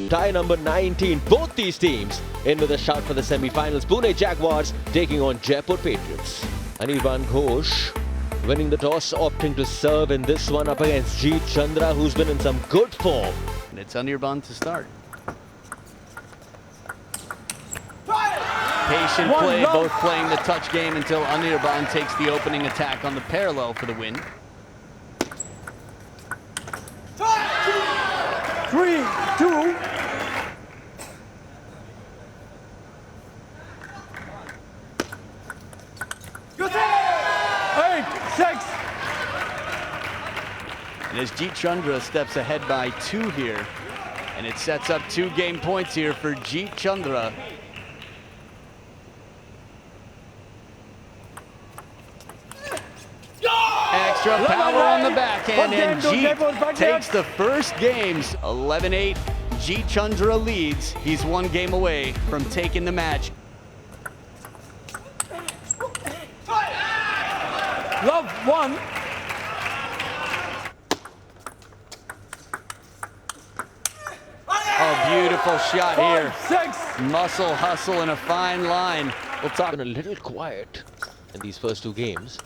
tie number 19. Both these teams in with a shout for the semi-finals. Pune Jaguars taking on Jaipur Patriots. Anirban Ghosh winning the toss, opting to serve in this one up against Jeet Chandra, who's been in some good form. And it's Anirban to start. Patient play, both playing the touch game until Anirban takes the opening attack on the parallel for the win. 3, 2. And as Jeet Chandra steps ahead by 2 here, and it sets up 2 game points here for Jeet Chandra. Extra power on the backhand, and Jeet takes the first games. 11-8, Jeet Chandra leads. He's 1 game away from taking the match. Love 1. Oh, beautiful shot here. 6. Muscle, hustle, and a fine line. We'll talk a little quiet in these first 2 games.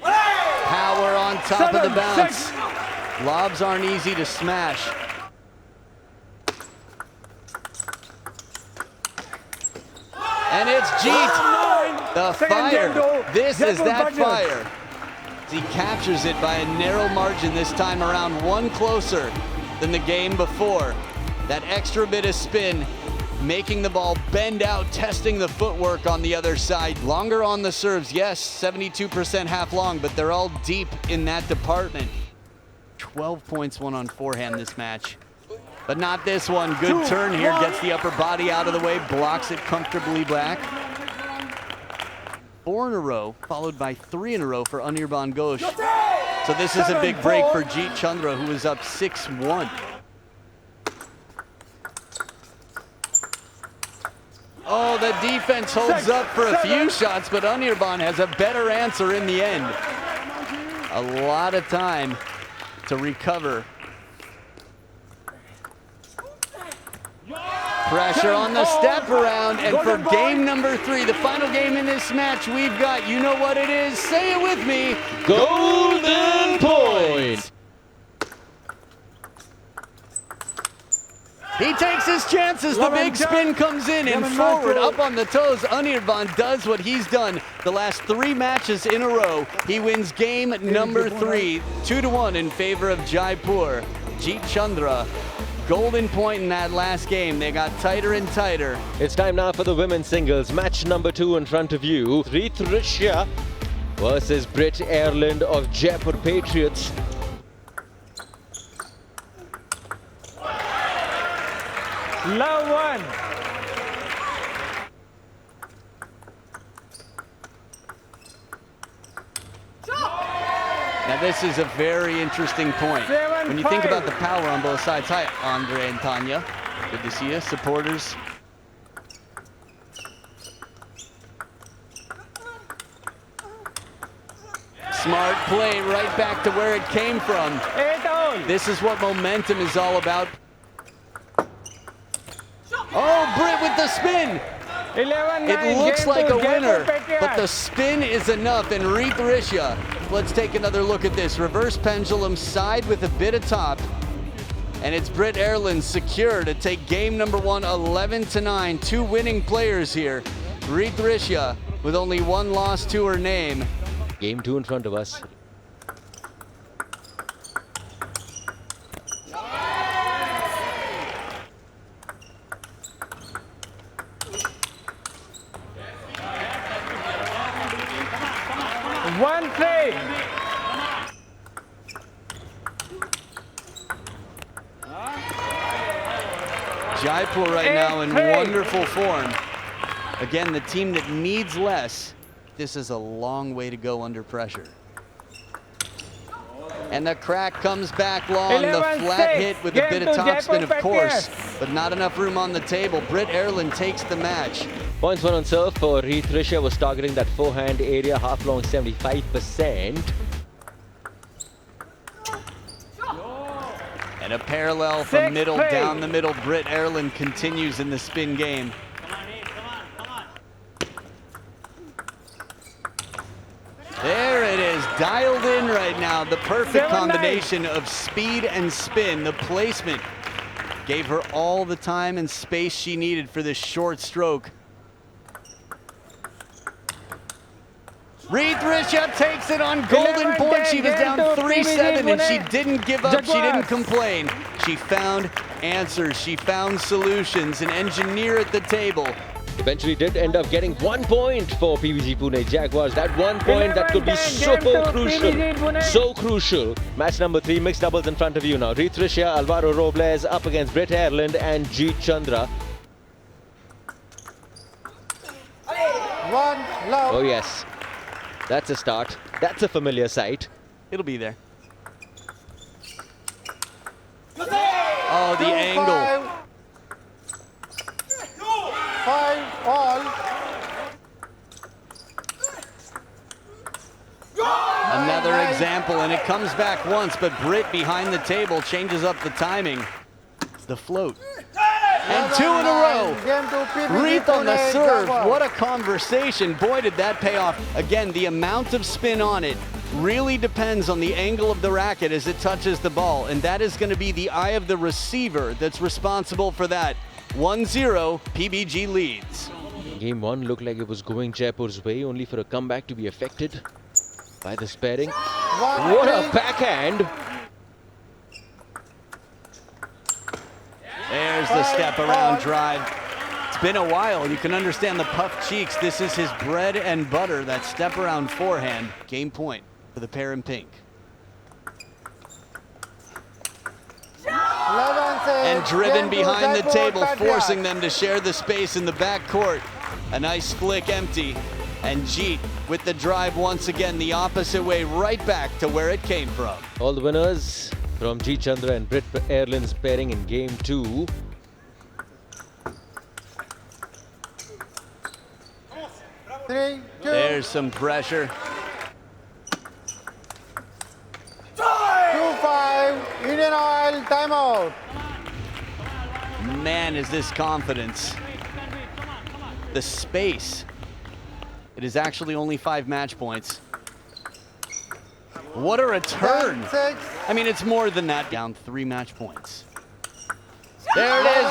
Power on top of the bounce. Lobs aren't easy to smash. And it's Jeet, the fire. This is that fire. He captures it by a narrow margin this time around, 1 closer than the game before. That extra bit of spin, making the ball bend out, testing the footwork on the other side. Longer on the serves, yes, 72% half long, but they're all deep in that department. 12 points won on forehand this match, but not this one. Good turn here, gets the upper body out of the way, blocks it comfortably back. 4 in a row, followed by 3 in a row for Anirban Ghosh. So this is a big break for Jeet Chandra, who is up 6-1. Oh, the defense holds up for a few shots, but Anirban has a better answer in the end. A lot of time to recover. Pressure on the step around, and for game number 3, the final game in this match, we've got, you know what it is, say it with me, Golden points. He takes his chances, the big spin comes in, and forward, up on the toes, Anirban does what he's done the last 3 matches in a row. He wins game number 3, 2-1 in favor of Jaipur. Jeet Chandra, golden point in that last game. They got tighter and tighter. It's time now for the women's singles. Match number 2 in front of you. Rithrisha versus Britt Ireland of Jaipur Patriots. Love 1. Now this is a very interesting point. 7-5. When you think about the power on both sides. Hi, Andre and Tanya. Good to see you, supporters. Smart play right back to where it came from. 8-all. This is what momentum is all about. Oh, Britt with the spin. 11-9. It looks like a winner, Patriots. but the spin is enough. And Rithrisha, let's take another look at this. Reverse pendulum side with a bit of top. And it's Britt Ireland secure to take game number 1, 11-9. 2 winning players here. Rithrisha with only 1 loss to her name. Game 2 in front of us. One play. Jaipur right now in wonderful form. Again, the team that needs less. This is a long way to go under pressure. And the crack comes back long. The flat hit with a bit of topspin, of course, but not enough room on the table. Britt Ireland takes the match. Points won on serve for Rithrisha, was targeting that forehand area, half long 75%. And a parallel from Six, middle three. down the middle. Britt Erlend continues in the spin game. There it is, dialed in right now. The perfect 7-9. combination of speed and spin. The placement gave her all the time and space she needed for this short stroke. Ritrisha takes it on golden 11-10, point. She was down game to 3-7 and she Pune didn't give up. She didn't Jaguars. complain. She found answers. She found solutions. An engineer at the table. Eventually did end up getting 1 point for PBG Pune Jaguars. That 1 point that could be 11-10, so game to crucial. PBG Pune. So crucial. Match number 3, mixed doubles in front of you now. Ritrisha Alvaro Robles up against Britt Erlend and Jeet Chandra. One love. Oh yes, that's a start. That's a familiar sight. It'll be there. Oh, the angle. 5 all. Another example, and it comes back once, but Britt behind the table changes up the timing. The float. And 2 in a row. Game to PBG Reith on the Pune serve. Jaguars. What a conversation. Boy, did that pay off. Again, the amount of spin on it really depends on the angle of the racket as it touches the ball, and that is going to be the eye of the receiver that's responsible for that. 1-0, PBG leads. Game 1 looked like it was going Jaipur's way, only for a comeback to be affected by the sparing. What a backhand! There's the step around drive. It's been a while. You can understand the puffed cheeks. This is his bread and butter, that step around forehand. Game point for the pair in pink. 11-6. And driven Game to behind the Jaipur table, Patriots. forcing them to share the space in the back court. A nice flick empty. And Jeet with the drive once again, the opposite way, right back to where it came from. All the winners from Jeet Chandra and Britt Erlend's pairing in Game 2. Three, two, There's some pressure. 2-5. IndianOil timeout. Man, is this confidence. The space. It is actually only 5 match points. What a return. 10-6. I mean, it's more than that. Down 3 match points. There it is.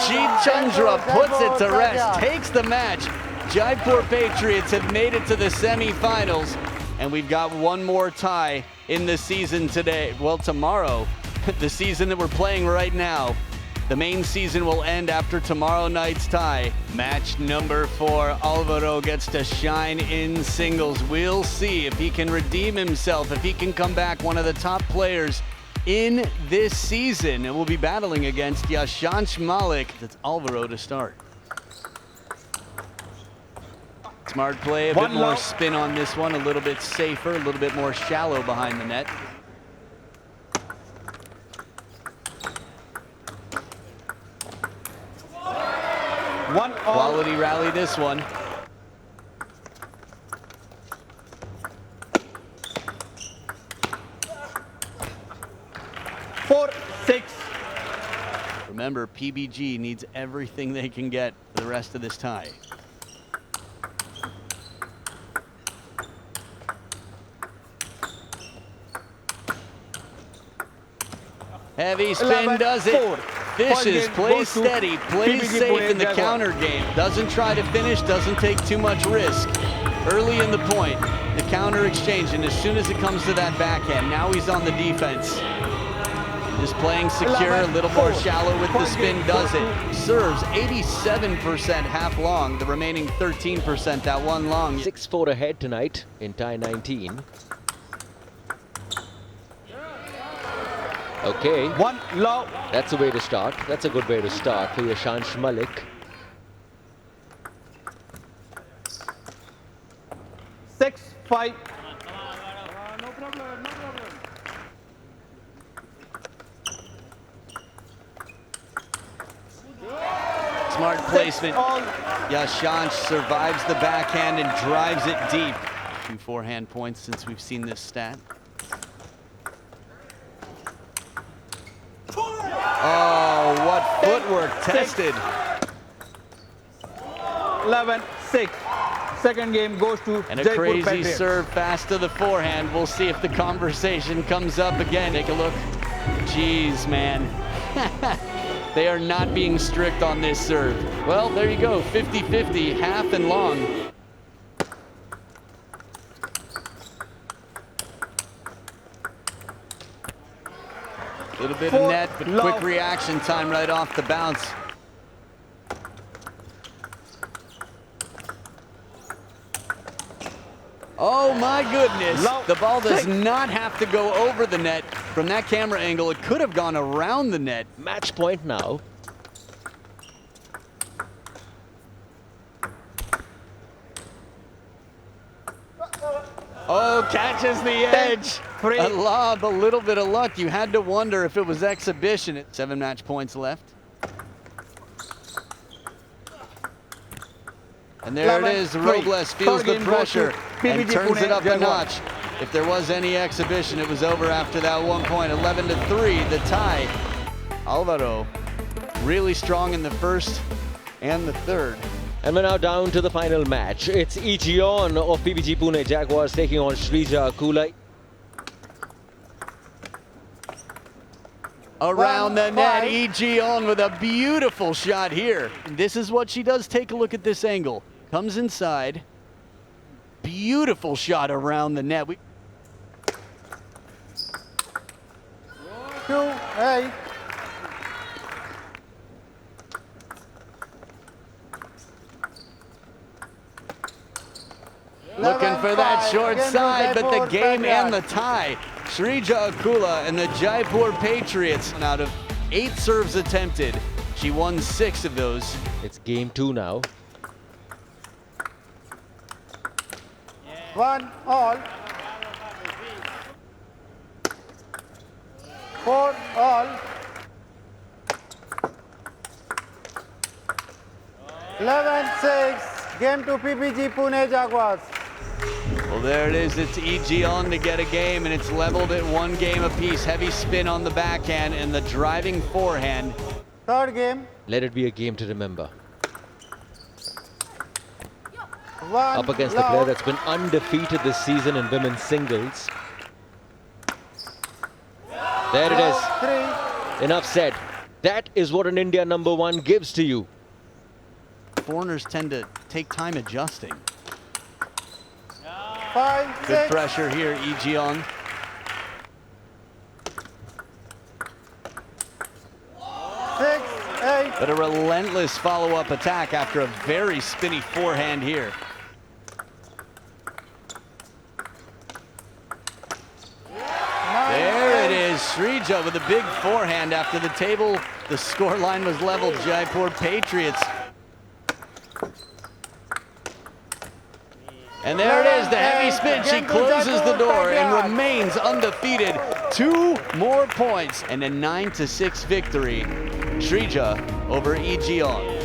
Jeet Chandra puts it to rest, takes the match. Jaipur Patriots have made it to the semifinals, and we've got one more tie in the season today. Well, tomorrow, the season that we're playing right now. The main season will end after tomorrow night's tie. Match number 4, Alvaro gets to shine in singles. We'll see if he can redeem himself, if he can come back one of the top players in this season. And we'll be battling against Yashansh Malik. That's Alvaro to start. Smart play, a bit more spin on this one, a little bit safer, a little bit more shallow behind the net. Quality rally this one. Remember, PBG needs everything they can get for the rest of this tie. Heavy spin does it. Fishes, plays steady, plays safe in the counter game. Doesn't try to finish, doesn't take too much risk. Early in the point, the counter exchange, and as soon as it comes to that backhand, now he's on the defense. Just playing secure, a little more shallow with the spin, does it. Serves 87% half long, the remaining 13% that one long. 6-4 ahead tonight in tie 19. Okay. One low. That's a way to start. That's a good way to start for Yashansh Malik. 6-5. Smart placement. Yashansh survives the backhand and drives it deep. 2 forehand points since we've seen this stat. Oh, what footwork tested. 11-6. Second game goes to And a Jaipur crazy Patriots. serve fast to the forehand. We'll see if the conversation comes up again. Take a look. Jeez, man. They are not being strict on this serve. Well, there you go. 50-50, half and long. A little bit of net, but quick reaction time right off the bounce. Oh my goodness. The ball does not have to go over the net. From that camera angle, it could have gone around the net. Match point now. Oh, catches the edge. A lob, a little bit of luck. You had to wonder if it was exhibition. 7 match points left. And there it is. Robles feels the pressure and turns it up a notch. If there was any exhibition, it was over after that 1 point. 11-3, the tie. Alvaro really strong in the first and the third. And we're now down to the final match. It's Ichion of PBG Pune Jaguars taking on Shrija Akula. Around the net, EG on with a beautiful shot here. This is what she does. Take a look at this angle. Comes inside. Beautiful shot around the net. 2-8. Looking for that short Again, side, but the Jaipur game and the Patriots. tie. Shrija Akula and the Jaipur Patriots. Out of 8 serves attempted, she won 6 of those. It's game 2 now. 1-all. 4-all. 11-6. Game to PBG Pune Jaguars. Well, there it is. It's EG on to get a game, and it's leveled at 1 game apiece. Heavy spin on the backhand and the driving forehand. Third game. Let it be a game to remember. 1 Up against the player that's been undefeated this season in women's singles. There it is. 3. Enough said. That is what an India #1 gives to you. Foreigners tend to take time adjusting. 5-6. Good pressure here, EG on. 6-8. But a relentless follow-up attack after a very spinny forehand here. There it is, Shrija with a big forehand after the table. The scoreline was leveled. Jaipur Patriots. And there it is, the heavy spin. She closes the door and remains undefeated. 2 more points and a 9-6 victory. Shrija over Ijeon.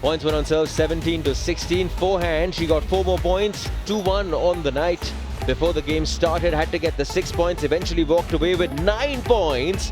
Points went on serve 17-16. Forehand, she got 4 more points. 2-1 on the night. Before the game started, had to get the 6 points. Eventually walked away with 9 points.